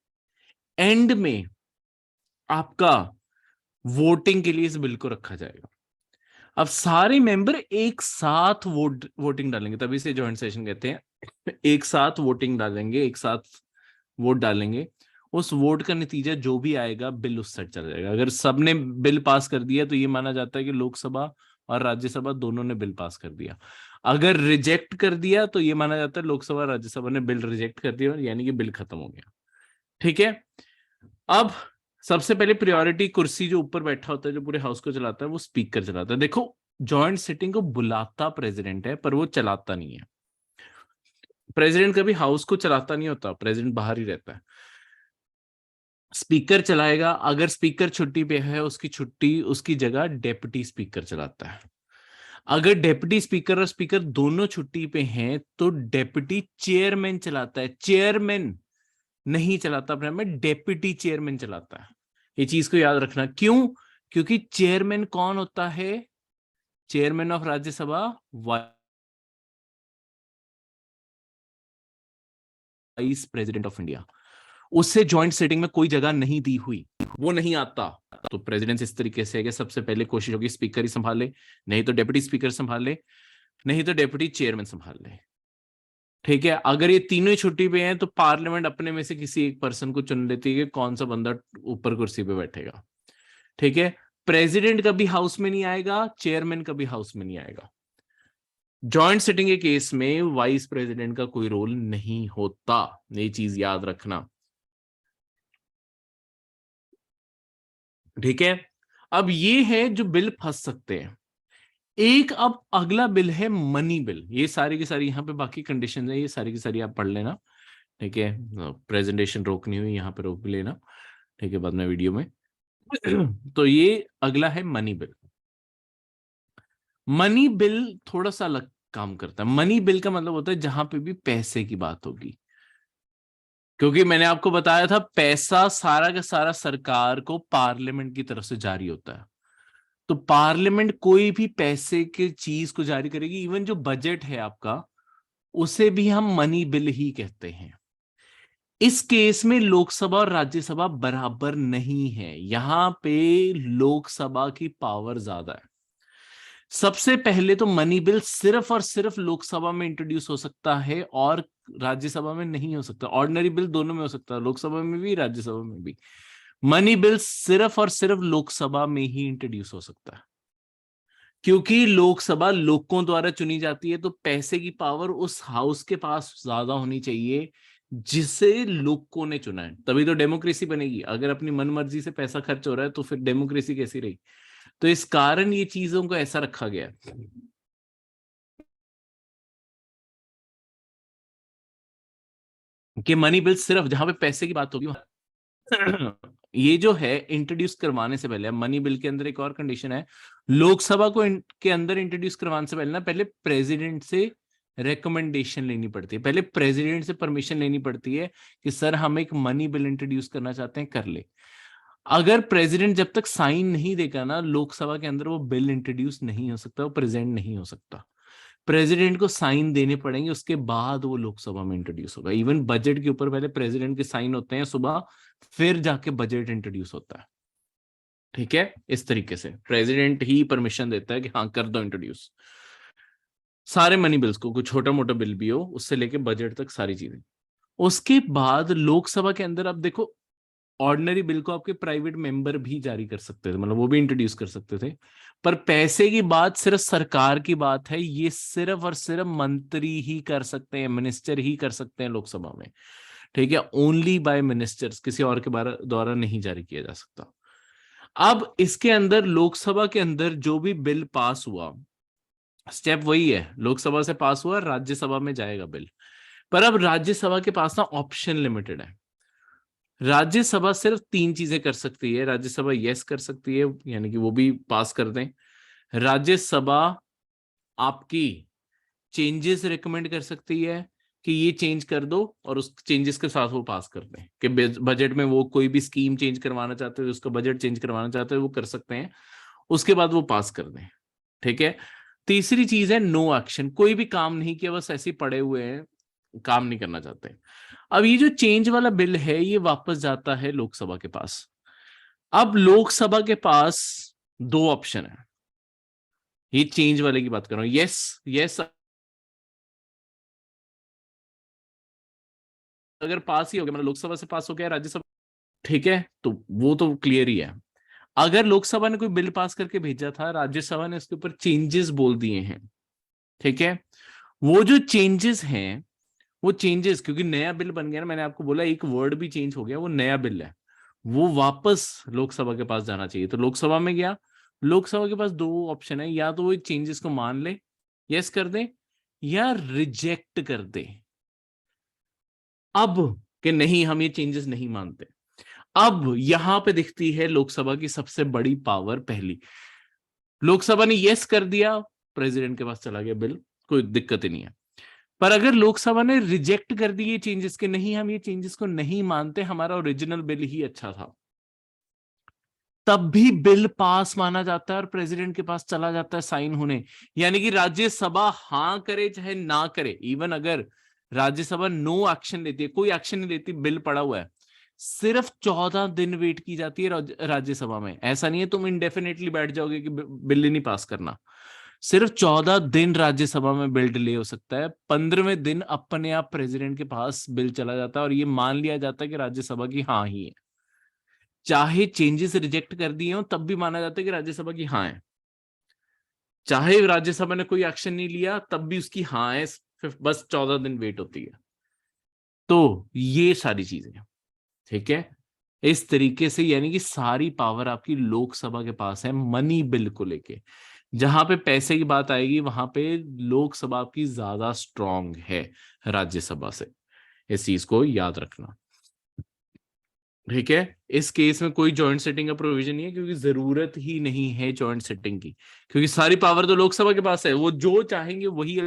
एंड में आपका वोटिंग के लिए इस बिल को रखा जाएगा। अब सारे मेंबर एक साथ वोटिंग डालेंगे, तभी से जॉइंट सेशन कहते हैं। एक साथ वोटिंग डालेंगे, एक साथ वोट डालेंगे। उस वोट का नतीजा जो भी आएगा, बिल उस साइड चला जाएगा। अगर सबने बिल पास कर दिया तो ये माना जाता है कि लोकसभा और राज्यसभा दोनों ने बिल पास कर दिया। अगर रिजेक्ट कर दिया तो ये माना जाता है लोकसभा राज्यसभा ने बिल रिजेक्ट कर दिया, यानी कि बिल खत्म हो गया। ठीक है, अब सबसे पहले प्रायोरिटी कुर्सी जो ऊपर बैठा होता है, जो पूरे हाउस को चलाता है, वो स्पीकर चलाता है। देखो, जॉइंट सिटिंग को बुलाता प्रेसिडेंट है, पर वो चलाता नहीं है। प्रेसिडेंट कभी हाउस को चलाता नहीं होता, प्रेसिडेंट बाहर ही रहता है। स्पीकर चलाएगा। अगर स्पीकर छुट्टी पे है, उसकी छुट्टी, उसकी जगह डेप्यूटी स्पीकर चलाता है। अगर डेप्यूटी स्पीकर और स्पीकर दोनों छुट्टी पे हैं तो डेप्यूटी चेयरमैन चलाता है। चेयरमैन नहीं चलाता अपने में, डेप्यूटी चेयरमैन चलाता है। ये चीज को याद रखना। क्यों? क्योंकि चेयरमैन कौन होता है? Chairman of Rajya Sabha vice president of India. उससे ज्वाइंट सिटिंग में कोई जगह नहीं दी हुई, वो नहीं आता। तो प्रेसिडेंट इस तरीके से है कि सबसे पहले कोशिश होगी स्पीकर ही संभाल ले, नहीं तो डेप्यूटी स्पीकर संभाल ले, नहीं तो डेप्यूटी चेयरमैन संभाल ले। ठीक है, अगर ये तीनों ही छुट्टी पे हैं तो पार्लियामेंट अपने में से किसी एक पर्सन को चुन लेती है कि कौन सा बंदा ऊपर कुर्सी पे बैठेगा। ठीक है, प्रेसिडेंट कभी हाउस में नहीं आएगा, चेयरमैन कभी हाउस में नहीं आएगा। जॉइंट सिटिंग के केस में वाइस प्रेसिडेंट का कोई रोल नहीं होता, ये चीज याद रखना। ठीक है, अब ये है जो बिल फंस सकते हैं। एक अब अगला बिल है मनी बिल। ये सारी की सारी यहाँ पे बाकी कंडीशन है, ये सारी की सारी आप पढ़ लेना। ठीक है, प्रेजेंटेशन रोकनी हुई यहाँ पे रोक भी लेना। ठीक है, बाद में वीडियो में। तो ये अगला है मनी बिल। मनी बिल थोड़ा सा अलग काम करता है। मनी बिल का मतलब होता है जहां पे भी पैसे की बात होगी, क्योंकि मैंने आपको बताया था पैसा सारा का सारा सरकार को पार्लियामेंट की तरफ से जारी होता है। तो पार्लियामेंट कोई भी पैसे की चीज को जारी करेगी, इवन जो बजट है आपका, उसे भी हम मनी बिल ही कहते हैं। इस केस में लोकसभा और राज्यसभा बराबर नहीं है, यहां पे लोकसभा की पावर ज्यादा है। सबसे पहले तो मनी बिल सिर्फ और सिर्फ लोकसभा में इंट्रोड्यूस हो सकता है और राज्यसभा में नहीं हो सकता। ऑर्डिनरी बिल दोनों में हो सकता है, लोकसभा में भी राज्यसभा में भी। मनी बिल सिर्फ और सिर्फ लोकसभा में ही इंट्रोड्यूस हो सकता है, क्योंकि लोकसभा लोगों द्वारा चुनी जाती है। तो पैसे की पावर उस हाउस के पास ज्यादा होनी चाहिए जिसे लोगों ने चुना है, तभी तो डेमोक्रेसी बनेगी। अगर अपनी मनमर्जी से पैसा खर्च हो रहा है तो फिर डेमोक्रेसी कैसी रही? तो इस कारण ये चीजों को ऐसा रखा गया है कि मनी बिल सिर्फ जहां पे पैसे की बात होगी ये जो है इंट्रोड्यूस करवाने से पहले, मनी बिल के अंदर एक और कंडीशन है। लोकसभा को के अंदर इंट्रोड्यूस करवाने से पहले ना, पहले प्रेसिडेंट से रिकमेंडेशन लेनी पड़ती है, पहले प्रेसिडेंट से परमिशन लेनी पड़ती है कि सर हम एक मनी बिल इंट्रोड्यूस करना चाहते हैं, कर ले। अगर प्रेसिडेंट जब तक साइन नहीं देगा ना लोकसभा के अंदर, वो बिल इंट्रोड्यूस नहीं हो सकता, वो प्रेजेंट नहीं हो सकता। प्रेसिडेंट को साइन देने पड़ेंगे, उसके बाद वो लोकसभा में इंट्रोड्यूस होगा। इवन बजट के ऊपर पहले प्रेसिडेंट के साइन होते हैं सुबह, फिर जाके बजट इंट्रोड्यूस होता है। ठीक है, इस तरीके से प्रेसिडेंट ही परमिशन देता है कि हाँ कर दो इंट्रोड्यूस सारे मनी बिल्स को, कोई छोटा मोटा बिल भी हो, उससे लेके बजट तक सारी चीजें। उसके बाद लोकसभा के अंदर अब देखो, ऑर्डिनरी बिल को आपके प्राइवेट मेंबर भी जारी कर सकते थे, मतलब वो भी इंट्रोड्यूस कर सकते थे। पर पैसे की बात सिर्फ सरकार की बात है, ये सिर्फ और सिर्फ मंत्री ही कर सकते हैं, मिनिस्टर ही कर सकते हैं लोकसभा में। ठीक है, ओनली बाय मिनिस्टर्स, किसी और के द्वारा नहीं जारी किया जा सकता। अब इसके अंदर लोकसभा के अंदर जो भी बिल पास हुआ, स्टेप वही है, लोकसभा से पास हुआ, राज्यसभा में जाएगा बिल। पर अब राज्यसभा के पास ना ऑप्शन लिमिटेड है। राज्यसभा सिर्फ 3 चीजें कर सकती है। राज्यसभा यस कर सकती है, यानी कि वो भी पास कर दें। राज्यसभा आपकी चेंजेस रिकमेंड कर सकती है कि ये चेंज कर दो, और उस चेंजेस के साथ वो पास कर दें। कि बजट में वो कोई भी स्कीम चेंज करवाना चाहते हो, उसका बजट चेंज करवाना चाहते हो, वो कर सकते हैं, उसके बाद वो पास कर दें। ठीक है। तीसरी चीज है नो एक्शन, कोई भी काम नहीं किया, बस ऐसे ही पड़े हुए हैं, काम नहीं करना चाहते। अब ये जो चेंज वाला बिल है ये वापस जाता है लोकसभा के पास। अब लोकसभा के पास दो ऑप्शन है, ये चेंज वाले की बात कर रहा हूं। यस, यस अगर पास ही हो गया, मतलब लोकसभा से पास हो गया, राज्यसभा, ठीक है, तो वो तो क्लियर ही है। अगर लोकसभा ने कोई बिल पास करके भेजा था, राज्यसभा ने उसके ऊपर चेंजेस बोल दिए हैं, ठीक है, वो जो चेंजेस हैं, वो चेंजेस, क्योंकि नया बिल बन गया ना, मैंने आपको बोला एक वर्ड भी चेंज हो गया, वो नया बिल है, वो वापस लोकसभा के पास जाना चाहिए। तो लोकसभा में गया, लोकसभा के पास दो ऑप्शन है, या तो वो चेंजेस को मान ले, यस कर दे, या रिजेक्ट कर दे। अब कि नहीं, हम ये चेंजेस नहीं मानते। अब यहां पे दिखती है लोकसभा की सबसे बड़ी पावर। पहली, लोकसभा ने यस कर दिया, प्रेसिडेंट के पास चला गया बिल, कोई दिक्कत ही नहीं है। पर अगर लोकसभा ने रिजेक्ट कर दिए चेंजेस के, नहीं हम ये चेंजेस को नहीं मानते, हमारा ओरिजिनल बिल ही अच्छा था, तब भी बिल पास माना जाता है और प्रेसिडेंट के पास चला जाता है साइन होने। यानी कि राज्यसभा हां करे चाहे ना करे, इवन अगर राज्यसभा नो एक्शन लेती है, कोई एक्शन नहीं लेती, बिल पड़ा हुआ है, सिर्फ 14 दिन वेट की जाती है राज्यसभा में। ऐसा नहीं है तुम इंडेफिनेटली बैठ जाओगे कि बिल ही नहीं पास करना। सिर्फ 14 दिन राज्यसभा में बिल डिले हो सकता है, 15वें दिन अपने आप प्रेसिडेंट के पास बिल चला जाता है, और ये मान लिया जाता है कि राज्यसभा की हाँ ही है। चाहे चेंजेस रिजेक्ट कर दिए हो तब भी माना जाता है कि राज्यसभा की हाँ है। चाहे राज्यसभा ने कोई एक्शन नहीं लिया तब भी उसकी हाँ है, सिर्फ बस 14 दिन वेट होती है। तो ये सारी चीजें, ठीक है, इस तरीके से, यानी कि सारी पावर आपकी लोकसभा के पास है मनी बिल को लेके। जहां पे पैसे की बात आएगी वहां पे लोकसभा आपकी ज्यादा स्ट्रांग है राज्यसभा से, इस चीज को याद रखना। ठीक है। इस केस में कोई जॉइंट सेटिंग का प्रोविजन नहीं है, क्योंकि जरूरत ही नहीं है जॉइंट सेटिंग की, क्योंकि सारी पावर तो लोकसभा के पास है, वो जो चाहेंगे वही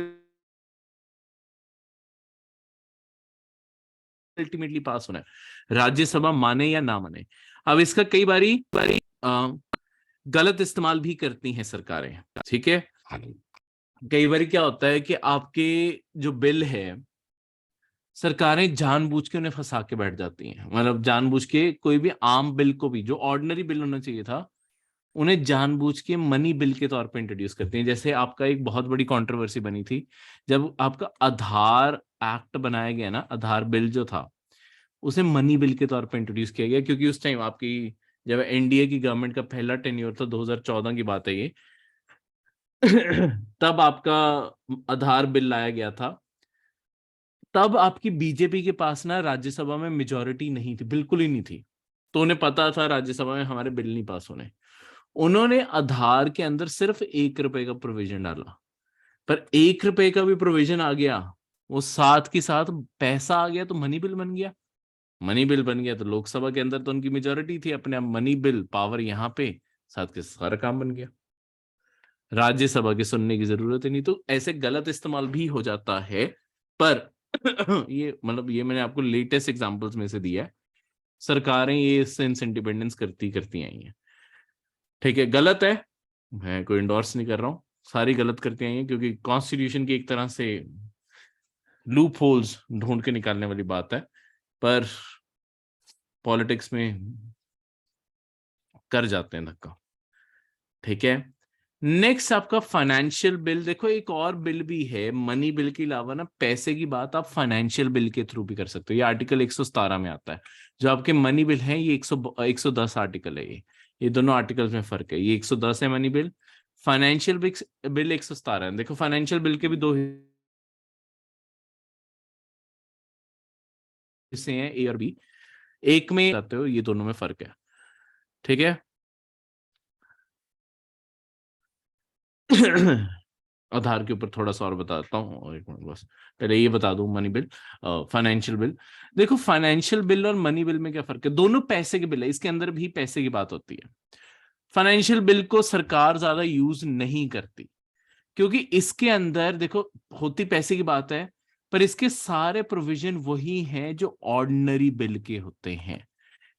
अल्टीमेटली पास होना है, राज्यसभा माने या ना माने। अब इसका कई बारी गलत इस्तेमाल भी करती हैं सरकारें। ठीक है, कई बारी क्या होता है कि आपके जो बिल है, सरकारें जानबूझ के उन्हें फंसा के बैठ जाती हैं, मतलब जानबूझ के कोई भी आम बिल को भी, जो ऑर्डिनरी बिल होना चाहिए था, उन्हें जानबूझ के मनी बिल के तौर पे इंट्रोड्यूस करती हैं। जैसे आपका एक बहुत बड़ी कंट्रोवर्सी बनी थी जब आपका आधार एक्ट बनाया गया ना, आधार बिल जो था, उसे मनी बिल के तौर पे इंट्रोड्यूस किया गया, क्योंकि उस टाइम आपकी जब एनडीए की गवर्नमेंट का पहला टेन्योर था, 2014 की बात है ये, तब आपका आधार बिल लाया गया था। तब आपकी बीजेपी के पास ना राज्यसभा में मेजोरिटी नहीं थी, बिल्कुल ही नहीं थी, तो उन्हें पता था राज्यसभा में हमारे बिल नहीं पास होने। उन्होंने आधार के अंदर सिर्फ 1 रुपए का प्रोविजन डाला, पर 1 रुपए का भी प्रोविजन आ गया, वो साथ के साथ पैसा आ गया, तो मनी बिल बन गया। मनी बिल बन गया तो लोकसभा के अंदर तो उनकी मेजोरिटी थी, अपने आप मनी बिल पावर यहाँ पे, साथ के सारा काम बन गया, राज्यसभा की सुनने की जरूरत ही नहीं। तो ऐसे गलत इस्तेमाल भी हो जाता है। पर ये मतलब ये मैंने आपको लेटेस्ट एग्जांपल्स में से दिया है, सरकारें ये सिंस इंडिपेंडेंस करती करती आई हैं। ठीक है, गलत है, मैं कोई इंडोर्स नहीं कर रहा हूँ, सारी गलत करती आई हैं, क्योंकि कॉन्स्टिट्यूशन की एक तरह से लूप होल्स ढूंढ के निकालने वाली बात है, पर पॉलिटिक्स में कर जाते हैं धक्का। ठीक है, नेक्स्ट आपका फाइनेंशियल बिल। देखो एक और बिल भी है मनी बिल के अलावा ना, पैसे की बात आप फाइनेंशियल बिल के थ्रू भी कर सकते हो, ये आर्टिकल 117 में आता है। जो आपके मनी बिल है ये 110 आर्टिकल है, ये दोनों आर्टिकल्स में फर्क है, ये 110 है मनी बिल, फाइनेंशियल बिल 117 है। देखो फाइनेंशियल बिल के भी दो हिस्से हैं, ए और बी, एक में जाते हो, ये दोनों में फर्क है। ठीक है। आधार के ऊपर थोड़ा सा और बताता हूँ, और एक मिनट बस पहले ये बता दूं, मनी बिल, फाइनेंशियल बिल। देखो फाइनेंशियल बिल और मनी बिल में क्या फर्क है, दोनों पैसे के बिल है, इसके अंदर भी पैसे की बात होती है। फाइनेंशियल बिल को सरकार ज्यादा यूज नहीं करती, क्योंकि इसके अंदर देखो होती पैसे की बात है, पर इसके सारे प्रोविजन वही हैं जो ऑर्डिनरी बिल के होते हैं।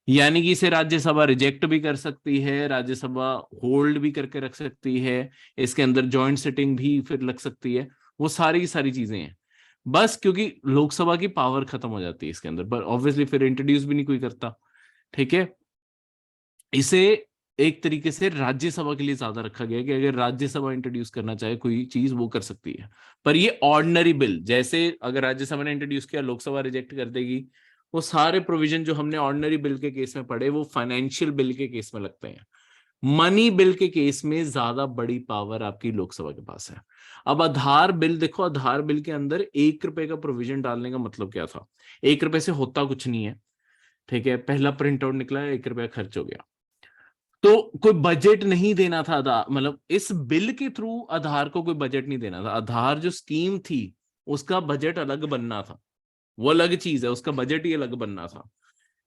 यानी कि इसे राज्यसभा रिजेक्ट भी कर सकती है, राज्यसभा होल्ड भी करके रख सकती है, इसके अंदर जॉइंट सिटिंग भी फिर लग सकती है, वो सारी की सारी चीजें हैं। बस क्योंकि लोकसभा की पावर खत्म हो जाती है इसके अंदर, पर ऑब्वियसली फिर इंट्रोड्यूस भी नहीं कोई करता। ठीक है, इसे एक तरीके से राज्यसभा के लिए ज्यादा रखा गया है कि अगर राज्यसभा इंट्रोड्यूस करना चाहे कोई चीज वो कर सकती है। पर ये ऑर्डिनरी बिल, जैसे अगर राज्यसभा ने इंट्रोड्यूस किया लोकसभा रिजेक्ट कर देगी, वो सारे प्रोविजन जो हमने ऑर्डिनरी बिल के केस में पढ़े वो फाइनेंशियल बिल के केस में लगते हैं। मनी बिल के केस में ज्यादा बड़ी पावर आपकी लोकसभा के पास है। अब आधार बिल देखो, आधार बिल के अंदर 1 रुपए का प्रोविजन डालने का मतलब क्या था, 1 रुपए से होता कुछ नहीं है। ठीक है, पहला प्रिंट आउट निकला, 1 रुपया खर्च हो गया, तो कोई बजट नहीं देना था आधार, मतलब इस बिल के थ्रू आधार को कोई बजट नहीं देना था। आधार जो स्कीम थी उसका बजट अलग बनना था, वो अलग चीज है, उसका बजट ही अलग बनना था।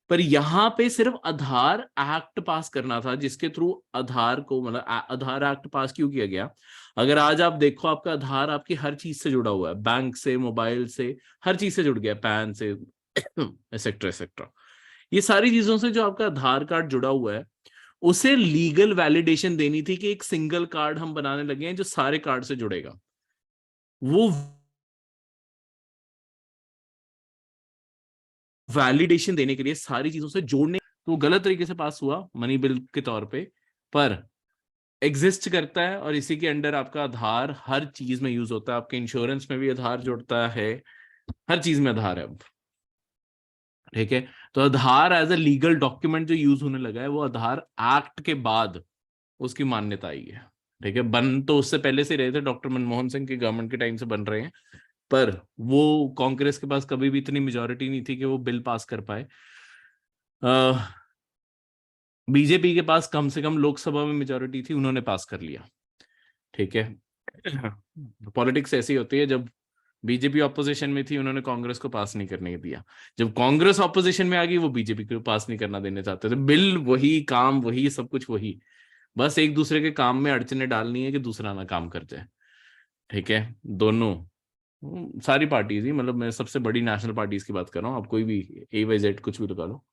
पर यहां पे सिर्फ आधार एक्ट पास करना था, जिसके थ्रू आधार को, मतलब आधार एक्ट पास क्यों किया गया, अगर आज आप देखो आपका आधार आपकी हर चीज से जुड़ा हुआ है, बैंक से, मोबाइल से, हर चीज से जुड़ गया, पैन से, एक्सेट्रा एक्सेट्रा, ये सारी चीजों से जो आपका आधार कार्ड जुड़ा हुआ है, उसे लीगल वैलिडेशन देनी थी कि एक सिंगल कार्ड हम बनाने लगे हैं जो सारे कार्ड से जुड़ेगा। वो वैलिडेशन देने के लिए सारी चीजों से जोड़ने, तो गलत तरीके से पास हुआ मनी बिल के तौर पे, पर एग्जिस्ट करता है, और इसी के अंडर आपका आधार हर चीज में यूज होता है। आपके इंश्योरेंस में भी आधार जुड़ता है, हर चीज में आधार है अब। ठीक है, तो आधार एज ए लीगल डॉक्यूमेंट जो यूज होने लगा है वो आधार एक्ट के बाद उसकी मान्यता आई है। ठीक है, बन तो उससे पहले से रहे थे, डॉक्टर मनमोहन सिंह की गवर्नमेंट के टाइम से बन रहे हैं, पर वो कांग्रेस के पास कभी भी इतनी मेजोरिटी नहीं थी कि वो बिल पास कर पाए। बीजेपी के पास कम से कम लोकसभा में मेजोरिटी थी, उन्होंने पास कर लिया। ठीक है, पॉलिटिक्स ऐसी होती है, जब बीजेपी ऑपोजिशन में थी उन्होंने कांग्रेस को पास नहीं करने दिया, जब कांग्रेस ऑपोजिशन में आ गई वो बीजेपी को पास नहीं करना देने चाहते थे। बिल वही, काम वही, सब कुछ वही, बस एक दूसरे के काम में अड़चने डालनी है कि दूसरा ना काम कर जाए। ठीक है, दोनों सारी पार्टीज ही, मतलब मैं सबसे बड़ी नेशनल पार्टीज की बात कर रहा हूँ, आप कोई भी A Y Z कुछ भी लगा लो,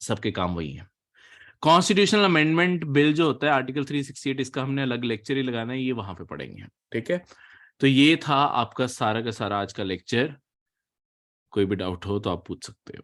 सबके काम वही है। कॉन्स्टिट्यूशनल अमेंडमेंट बिल जो होता है आर्टिकल 368, इसका हमने अलग लेक्चर ही लगाना है, ये वहां पे पढ़ेंगे। ठीक है, तो ये था आपका सारा का सारा आज का लेक्चर। कोई भी डाउट हो तो आप पूछ सकते हो।